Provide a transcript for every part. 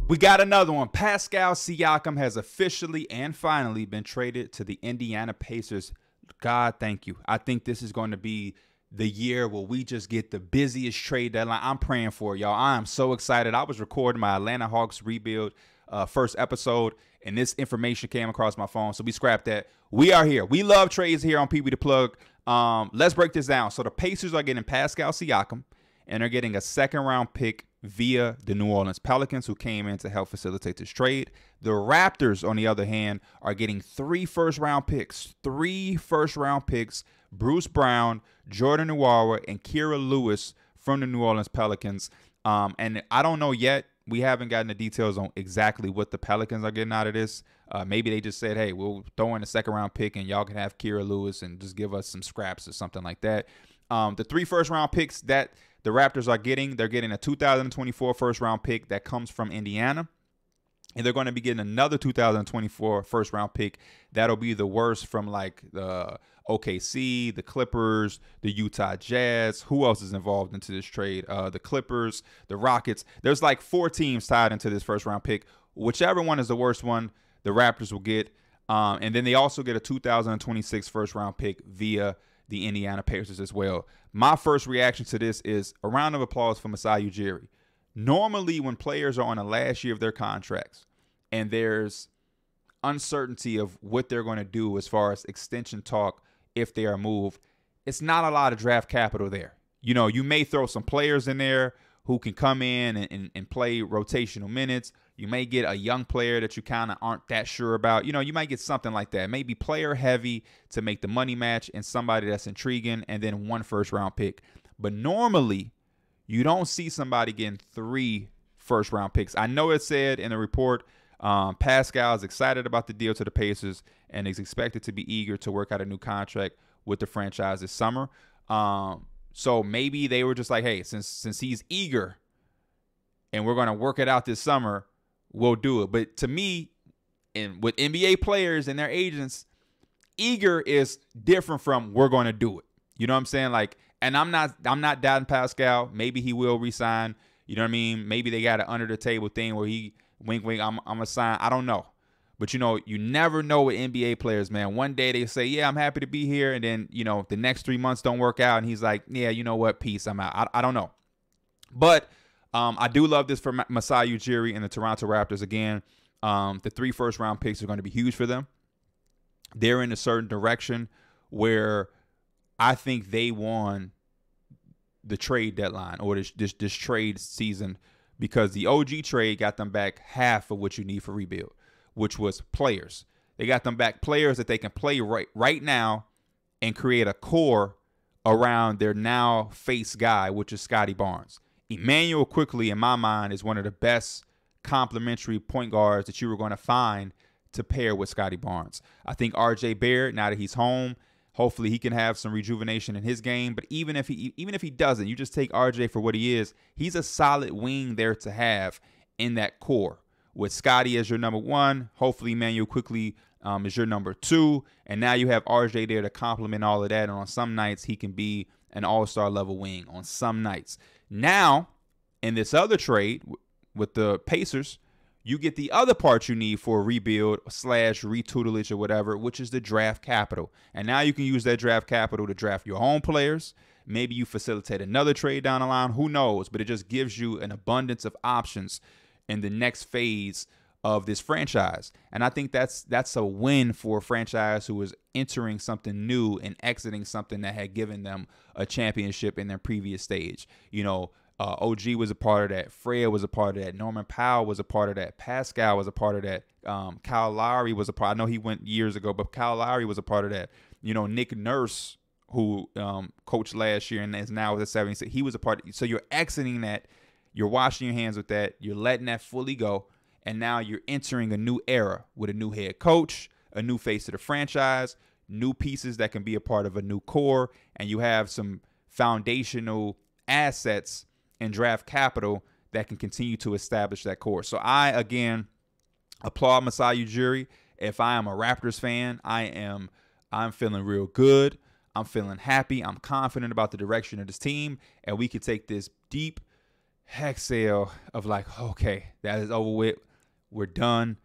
We got another one. Pascal Siakam has officially and finally been traded to the Indiana Pacers. God, thank you. I think this is going to be the year where we just get the busiest trade deadline. I'm praying for it, y'all. I am so excited. I was recording my Atlanta Hawks rebuild first episode, and this information came across my phone, so we scrapped that. We are here. We love trades here on PB the Plug. Let's break this down. So the Pacers are getting Pascal Siakam, and they're getting a second-round pick via the New Orleans Pelicans, who came in to help facilitate this trade. The Raptors, on the other hand, are getting 3 first-round picks. 3 first-round picks, Bruce Brown, Jordan Nwora, and Kira Lewis from the New Orleans Pelicans. And I don't know yet. We haven't gotten the details on exactly what the Pelicans are getting out of this. Maybe they just said, hey, we'll throw in a second-round pick, and y'all can have Kira Lewis and just give us some scraps or something like that. The 3 first-round picks that the Raptors are getting, they're getting a 2024 first-round pick that comes from Indiana. And they're going to be getting another 2024 first-round pick. That'll be the worst from like the OKC, the Clippers, the Utah Jazz. Who else is involved into this trade? The Clippers, the Rockets. There's like 4 teams tied into this first-round pick. Whichever one is the worst one, the Raptors will get. And then they also get a 2026 first-round pick via the Indiana Pacers as well. My first reaction to this is a round of applause for Masai Ujiri. Normally, when players are on the last year of their contracts and there's uncertainty of what they're going to do as far as extension talk if they are moved, it's not a lot of draft capital there. You know, you may throw some players in there who can come in and play rotational minutes. You may get a young player that you kind of aren't that sure about. You know, you might get something like that. Maybe player heavy to make the money match and somebody that's intriguing, and then 1 first-round pick. But normally, you don't see somebody getting 3 first-round picks. I know it said in the report, Pascal is excited about the deal to the Pacers and is expected to be eager to work out a new contract with the franchise this summer. So maybe they were just like, hey, since he's eager and we're going to work it out this summer, we'll do it. But to me, and with NBA players and their agents, eager is different from we're going to do it. You know what I'm saying? Like, and I'm not doubting Pascal. Maybe he will resign. You know what I mean? Maybe they got an under the table thing where he wink, wink, I'm going to sign. I don't know. But, you know, you never know with NBA players, man. One day they say, yeah, I'm happy to be here. And then, you know, the next 3 months don't work out. And he's like, yeah, you know what? Peace. I'm out. I don't know. But I do love this for Masai Ujiri and the Toronto Raptors. Again, the 3 first-round picks are going to be huge for them. They're in a certain direction where I think they won the trade deadline or this trade season, because the OG trade got them back half of what you need for rebuild, which was players. They got them back players that they can play right now and create a core around their now face guy, which is Scotty Barnes. Emmanuel Quickley, in my mind, is one of the best complementary point guards that you were going to find to pair with Scotty Barnes. I think R.J. Barrett, now that he's home, hopefully he can have some rejuvenation in his game. But even if he doesn't, you just take R.J. for what he is. He's a solid wing there to have in that core, with Scotty as your number 1. Hopefully Emmanuel Quickley is your number 2. And now you have RJ there to complement all of that. And on some nights, he can be an all-star level wing on some nights. Now, in this other trade with the Pacers, you get the other part you need for a rebuild / retutelage or whatever, which is the draft capital. And now you can use that draft capital to draft your own players. Maybe you facilitate another trade down the line. Who knows? But it just gives you an abundance of options in the next phase of this franchise. And I think that's a win for a franchise who is entering something new and exiting something that had given them a championship in their previous stage. You know, OG was a part of that. Fred was a part of that. Norman Powell was a part of that. Pascal was a part of that. Kyle Lowry was a part. I know he went years ago, but Kyle Lowry was a part of that. You know, Nick Nurse, who coached last year and is now with the 76, he was a part. So you're exiting that. You're washing your hands with that. You're letting that fully go. And now you're entering a new era with a new head coach, a new face of the franchise, new pieces that can be a part of a new core, and you have some foundational assets and draft capital that can continue to establish that core. So I, again, applaud Masai Ujiri. If I am a Raptors fan, I'm feeling real good. I'm feeling happy. I'm confident about the direction of this team, and we could take this deep, exhale of like, okay, that is over with. We're done.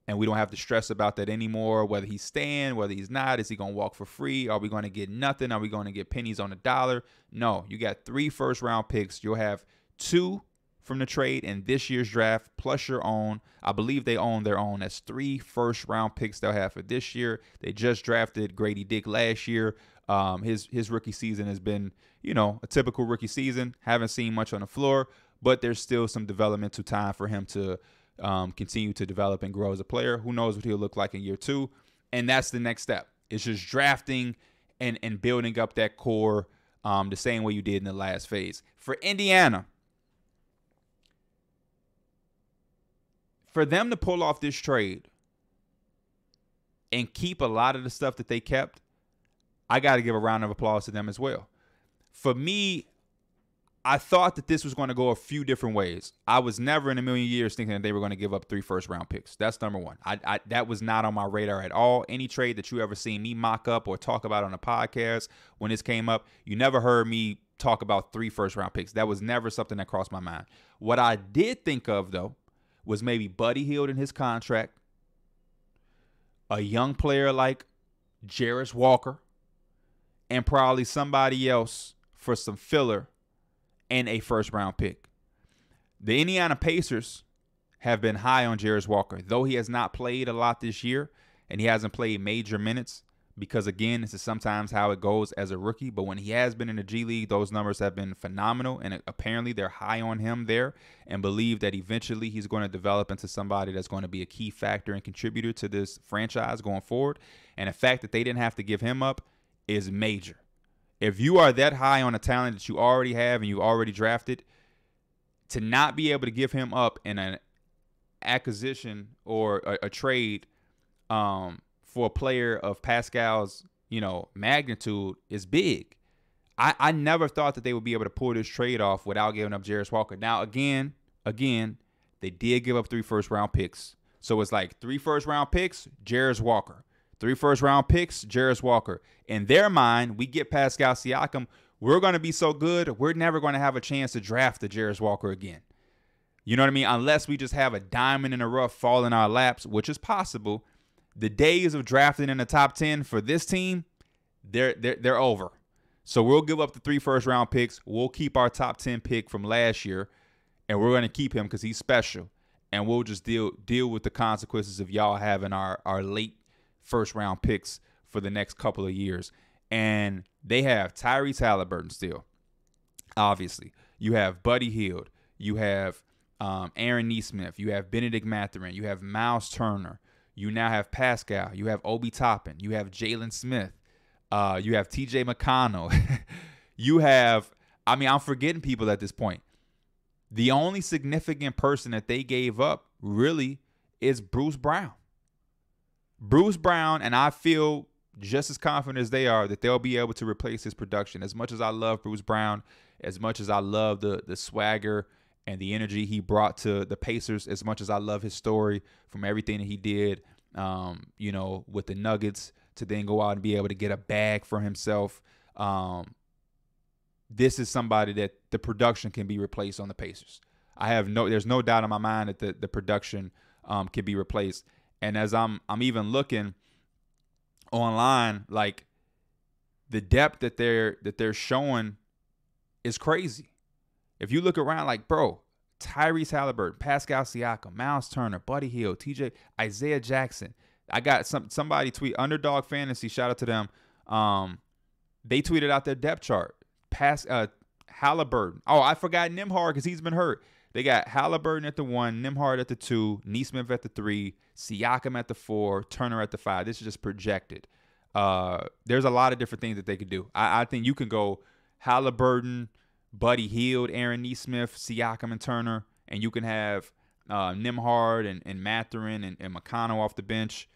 And we don't have to stress about that anymore, whether he's staying, whether he's not. Is he going to walk for free? Are we going to get nothing? Are we going to get pennies on the dollar? No, you got 3 first-round picks. You'll have 2 from the trade in this year's draft, plus your own. I believe they own their own. That's 3 first-round picks they'll have for this year. They just drafted Grady Dick last year. His rookie season has been, a typical rookie season. Haven't seen much on the floor, but there's still some developmental time for him to continue to develop and grow as a player. Who knows what he'll look like in year 2? And that's the next step. It's just drafting and building up that core the same way you did in the last phase. For Indiana, for them to pull off this trade and keep a lot of the stuff that they kept, I got to give a round of applause to them as well. For me, I thought that this was going to go a few different ways. I was never in a million years thinking that they were going to give up 3 first-round picks. That's number one. That was not on my radar at all. Any trade that you ever seen me mock up or talk about on a podcast when this came up, you never heard me talk about 3 first-round picks. That was never something that crossed my mind. What I did think of, though, was maybe Buddy Hield in his contract, a young player like Jarris Walker, and probably somebody else for some filler and a first-round pick. The Indiana Pacers have been high on Jarris Walker, though he has not played a lot this year, and he hasn't played major minutes because, again, this is sometimes how it goes as a rookie. But when he has been in the G League, those numbers have been phenomenal, and apparently they're high on him there and believe that eventually he's going to develop into somebody that's going to be a key factor and contributor to this franchise going forward. And the fact that they didn't have to give him up is major. If you are that high on a talent that you already have and you already drafted, to not be able to give him up in an acquisition or a trade for a player of Pascal's, magnitude is big. I never thought that they would be able to pull this trade off without giving up Jarris Walker. Now, again, they did give up 3 first-round picks. So it's like 3 first-round picks, Jarris Walker. 3 first-round picks, Jarris Walker. In their mind, we get Pascal Siakam, we're going to be so good, we're never going to have a chance to draft the Jarris Walker again. You know what I mean? Unless we just have a diamond in the rough fall in our laps, which is possible. The days of drafting in the top 10 for this team, they're over. So we'll give up the 3 first-round picks. We'll keep our top 10 pick from last year, and we're going to keep him because he's special. And we'll just deal with the consequences of y'all having our late first-round picks for the next couple of years. And they have Tyrese Halliburton still, obviously. You have Buddy Hield. You have Aaron Nesmith. You have Benedict Mathurin. You have Miles Turner. You now have Pascal. You have Obi Toppin. You have Jalen Smith. You have TJ McConnell. You have, I'm forgetting people at this point. The only significant person that they gave up really is Bruce Brown. Bruce Brown, and I feel just as confident as they are that they'll be able to replace his production. As much as I love Bruce Brown, as much as I love the swagger and the energy he brought to the Pacers, as much as I love his story from everything that he did, with the Nuggets to then go out and be able to get a bag for himself. This is somebody that the production can be replaced on the Pacers. There's no doubt in my mind that the production can be replaced. And as I'm even looking online, like the depth that they're showing is crazy. If you look around, like, bro, Tyrese Halliburton, Pascal Siakam, Miles Turner, Buddy Hield, TJ, Isaiah Jackson. I got somebody tweet, Underdog Fantasy, shout out to them. They tweeted out their depth chart. Halliburton. Oh, I forgot Nembhard because he's been hurt. They got Halliburton at the 1, Nembhard at the 2, Nesmith at the 3, Siakam at the 4, Turner at the 5. This is just projected. There's a lot of different things that they could do. I think you can go Halliburton, Buddy Hield, Aaron Nesmith, Siakam, and Turner, and you can have Nembhard and Mathurin and McConnell off the bench.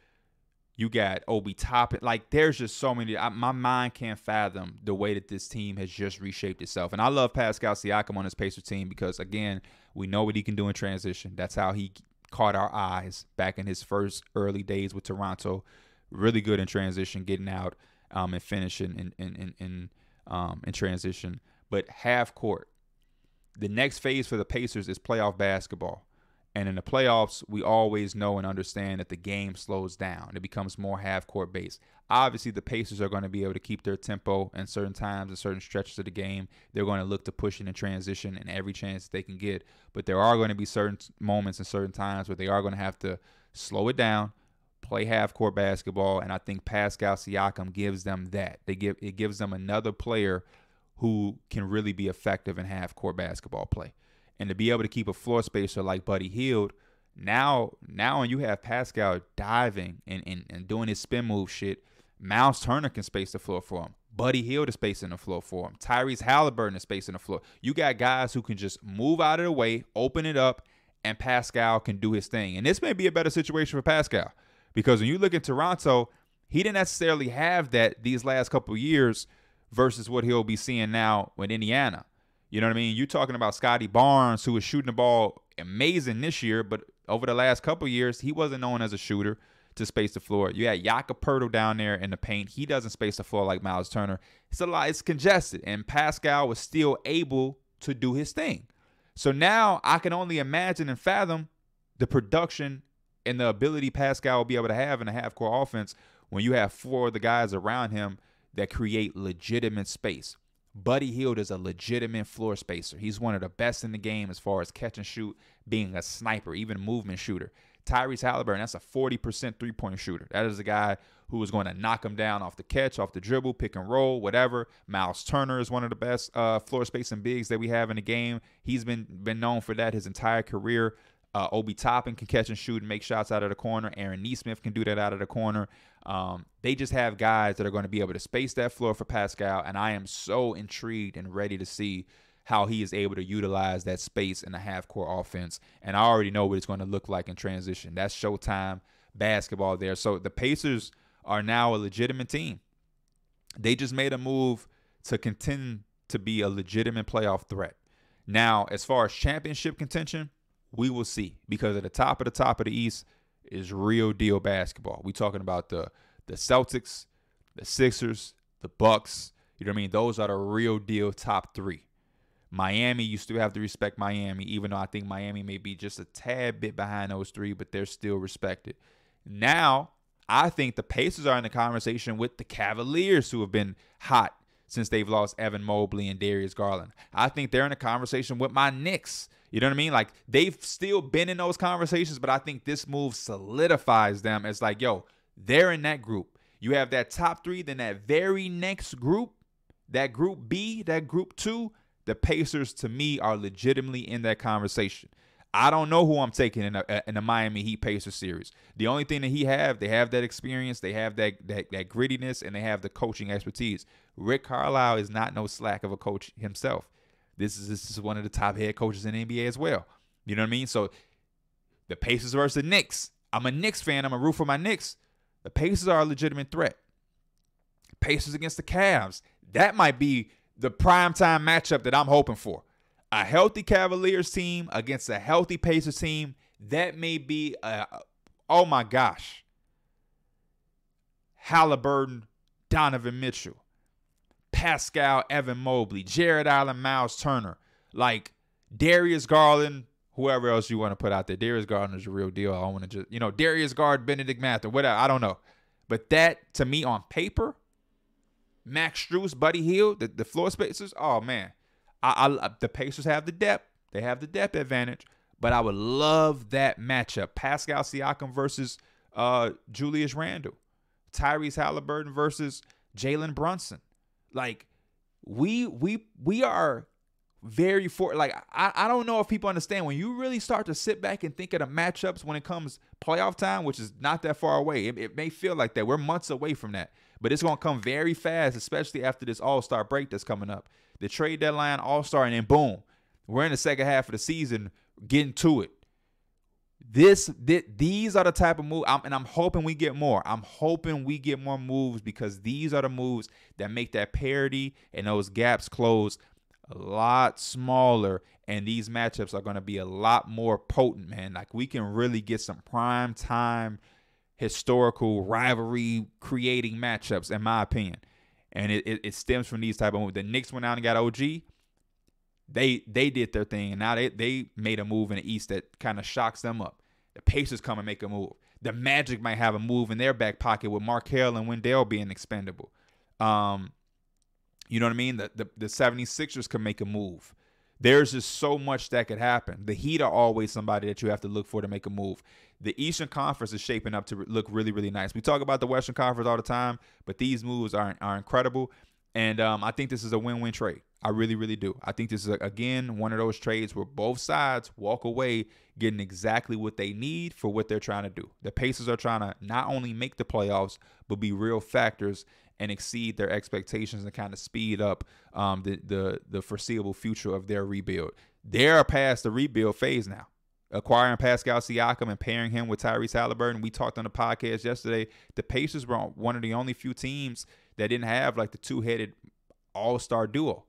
You got Obi Toppin. Like, there's just so many. My mind can't fathom the way that this team has just reshaped itself. And I love Pascal Siakam on this Pacers team because, again, we know what he can do in transition. That's how he caught our eyes back in his first early days with Toronto. Really good in transition, getting out and finishing in transition. But half court, The next phase for the Pacers is playoff basketball. And in the playoffs, we always know and understand that the game slows down. It becomes more half-court based. Obviously, the Pacers are going to be able to keep their tempo in certain times and certain stretches of the game. They're going to look to push it in transition in every chance that they can get. But there are going to be certain moments and certain times where they are going to have to slow it down, play half-court basketball, and I think Pascal Siakam gives them that. It gives them another player who can really be effective in half-court basketball play. And to be able to keep a floor spacer like Buddy Hield, now when you have Pascal diving and doing his spin move shit, Miles Turner can space the floor for him. Buddy Hield is spacing the floor for him. Tyrese Halliburton is spacing the floor. You got guys who can just move out of the way, open it up, and Pascal can do his thing. And this may be a better situation for Pascal because when you look at Toronto, he didn't necessarily have that these last couple of years versus what he'll be seeing now with Indiana. You know what I mean? You're talking about Scotty Barnes, who was shooting the ball amazing this year, but over the last couple of years, he wasn't known as a shooter to space the floor. You had Jakob Poeltl down there in the paint. He doesn't space the floor like Miles Turner. It's congested, and Pascal was still able to do his thing. So now I can only imagine and fathom the production and the ability Pascal will be able to have in a half-court offense when you have four of the guys around him that create legitimate space. Buddy Hield is a legitimate floor spacer. He's one of the best in the game as far as catch and shoot, being a sniper, even a movement shooter. Tyrese Halliburton, that's a 40% three-point shooter. That is a guy who is going to knock him down off the catch, off the dribble, pick and roll, whatever. Miles Turner is one of the best floor spacing bigs that we have in the game. He's been known for that his entire career. Obi Toppin can catch and shoot and make shots out of the corner. Aaron Nesmith can do that out of the corner. They just have guys that are going to be able to space that floor for Pascal, and I am so intrigued and ready to see how he is able to utilize that space in the half-court offense. And I already know what it's going to look like in transition. That's Showtime basketball there. So the Pacers are now a legitimate team. They just made a move to continue to be a legitimate playoff threat. Now, as far as championship contention, we will see, because at the top of the East is real deal basketball. We talking about the Celtics, the Sixers, the Bucks. You know what I mean? Those are the real deal top three. Miami, you still have to respect Miami, even though I think Miami may be just a tad bit behind those three, but they're still respected. Now, I think the Pacers are in the conversation with the Cavaliers, who have been hot since they've lost Evan Mobley and Darius Garland. I think they're in a conversation with my Knicks. You know what I mean? Like, they've still been in those conversations, but I think this move solidifies them as like, yo, they're in that group. You have that top three, then that very next group, that group B, that group 2, the Pacers, to me, are legitimately in that conversation. I don't know who I'm taking in the Miami Heat Pacers series. The only thing that they have that experience, they have that grittiness, and they have the coaching expertise. Rick Carlisle is not no slack of a coach himself. This is one of the top head coaches in the NBA as well. You know what I mean? So the Pacers versus the Knicks. I'm a Knicks fan. I'm a root for my Knicks. The Pacers are a legitimate threat. Pacers against the Cavs. That might be the primetime matchup that I'm hoping for. A healthy Cavaliers team against a healthy Pacers team. That may be oh my gosh. Halliburton, Donovan Mitchell, Pascal, Evan Mobley, Jared Allen, Miles Turner, like Darius Garland, whoever else you want to put out there. Darius Garland is a real deal. I don't want to just, Darius Garland, Benedict Mather, whatever. I don't know. But that, to me, on paper, Max Strus, Buddy Hield, the floor spacers, oh, man. The Pacers have the depth. They have the depth advantage. But I would love that matchup. Pascal Siakam versus Julius Randle. Tyrese Halliburton versus Jalen Brunson. Like, we are very I don't know if people understand when you really start to sit back and think of the matchups when it comes playoff time, which is not that far away. It may feel like that. We're months away from that. But it's going to come very fast, especially after this All-Star break that's coming up. The trade deadline, All-Star, and then boom. We're in the second half of the season getting to it. These are the type of moves, and I'm hoping we get more. I'm hoping we get more moves because these are the moves that make that parity and those gaps close a lot smaller, and these matchups are going to be a lot more potent, man. Like, we can really get some prime time historical rivalry creating matchups, in my opinion. And it stems from these type of moves. The Knicks went out and got OG. They did their thing, and now they made a move in the East that kind of shocks them up. The Pacers come and make a move. The Magic might have a move in their back pocket with Markelle and Wendell being expendable. You know what I mean? The 76ers can make a move. There's just so much that could happen. The Heat are always somebody that you have to look for to make a move. The Eastern Conference is shaping up to look really, really nice. We talk about the Western Conference all the time, but these moves are incredible. And I think this is a win-win trade. I really, really do. I think this is, again, one of those trades where both sides walk away getting exactly what they need for what they're trying to do. The Pacers are trying to not only make the playoffs, but be real factors and exceed their expectations and kind of speed up the foreseeable future of their rebuild. They're past the rebuild phase now. Acquiring Pascal Siakam and pairing him with Tyrese Halliburton. We talked on the podcast yesterday. The Pacers were one of the only few teams that didn't have like the two-headed all-star duo.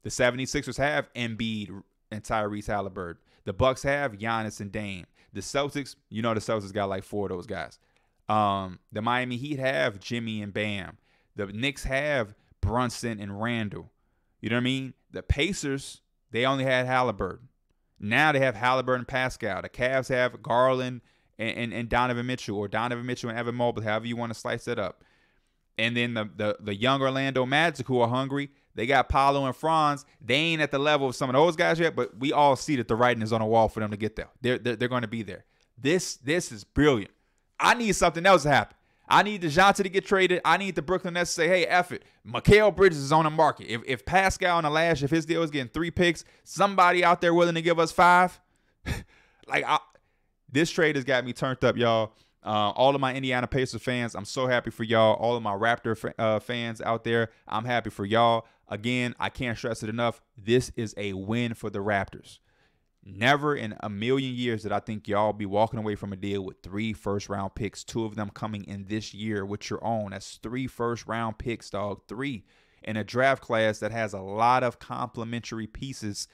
The 76ers have Embiid and Tyrese Halliburton. The Bucks have Giannis and Dame. The Celtics, you know the Celtics got like 4 of those guys. The Miami Heat have Jimmy and Bam. The Knicks have Brunson and Randall. You know what I mean? The Pacers, they only had Halliburton. Now they have Halliburton and Pascal. The Cavs have Garland and Donovan Mitchell, or Donovan Mitchell and Evan Mobley, however you want to slice it up. And then the young Orlando Magic, who are hungry, they got Paolo and Franz. They ain't at the level of some of those guys yet, but we all see that the writing is on the wall for them to get there. They're going to be there. This is brilliant. I need something else to happen. I need DeJounte to get traded. I need the Brooklyn Nets to say, hey, F it. Mikal Bridges is on the market. If Pascal on the last, if his deal is getting 3 picks, somebody out there willing to give us 5. This trade has got me turned up, y'all. All of my Indiana Pacers fans, I'm so happy for y'all. All of my Raptor fans out there, I'm happy for y'all. Again, I can't stress it enough. This is a win for the Raptors. Never in a million years did I think y'all be walking away from a deal with 3 first-round picks, 2 of them coming in this year with your own. That's 3 first-round picks, dog. 3 in a draft class that has a lot of complementary pieces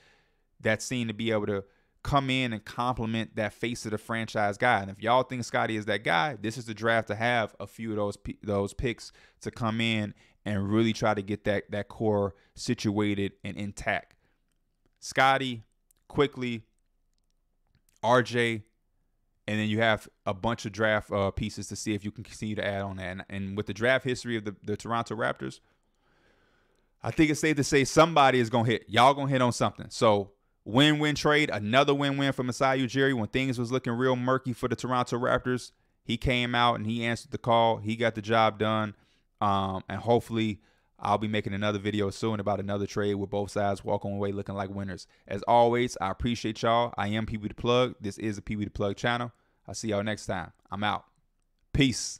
that seem to be able to come in and complement that face of the franchise guy. And if y'all think Scotty is that guy, this is the draft to have a few of those picks to come in and really try to get that core situated and intact. Scotty, quickly, RJ, and then you have a bunch of draft pieces to see if you can continue to add on that. And with the draft history of the Toronto Raptors, I think it's safe to say somebody is going to hit. Y'all going to hit on something. So win-win trade, another win-win for Masai Ujiri. When things was looking real murky for the Toronto Raptors, he came out and he answered the call. He got the job done. And hopefully I'll be making another video soon about another trade with both sides walking away looking like winners. As always, I appreciate y'all. I am Pee Wee the Plug. This is the Pee Wee the Plug channel. I'll see y'all next time. I'm out. Peace.